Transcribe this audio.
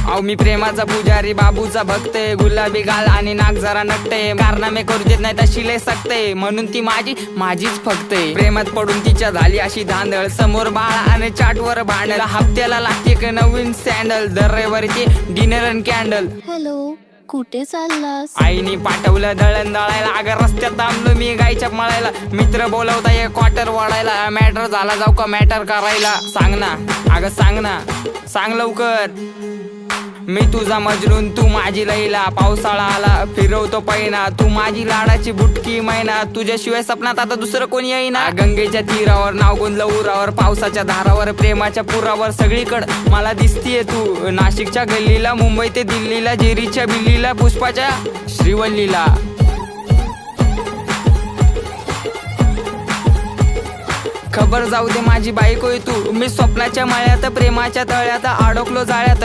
अहो मी प्रेमाचा पुजारी, बाबूचा भक्त, गुलाबी गाल आणि नाक जरा नकटे, कारनामे करू देत नाही तशी लय सकते, म्हणून ती माझीच फक्त. प्रेमात पडून तिच्या झाली अशी धांदळ, समोर बाळा आणि चाटवर भांडल, हप्त्याला लागते एक नवीन सँडल, दर रविवारीची डिनर अँड कॅन्डल. हॅलो, कुठे चाललास? आईनी पाठवलं दळण दळायला, अगं रस्त्यात थांबलो मी गायच्या मळायला, मित्र बोलवता एक क्वार्टर वाढायला, मॅटर झाला जाऊ का मॅटर करायला, सांग ना अगं सांग ना, सांग लवकर. मी तुझा मजनून तू माझी लैला, पावसाळा आला फिरवतो पैना, तू माझी लाडाची बुटकी मैना, तुझ्याशिवाय सपनात आता दुसरं कोणी येईना. गंगेच्या तीरावर नाव गुंजलं उरावर, पावसाच्या धारावर, प्रेमाच्या पुरावर, सगळीकडं मला दिसतीये तू. नाशिकच्या गल्लीला, मुंबई ते दिल्लीला, जेरीच्या बिल्लीला, पुष्पाच्या श्रीवल्लीला. खबर जाऊ दे माझी बायको तू, मी स्वप्नाच्या माळ्यात, प्रेमाच्या तळ्यात अडकलो जाळ्यात.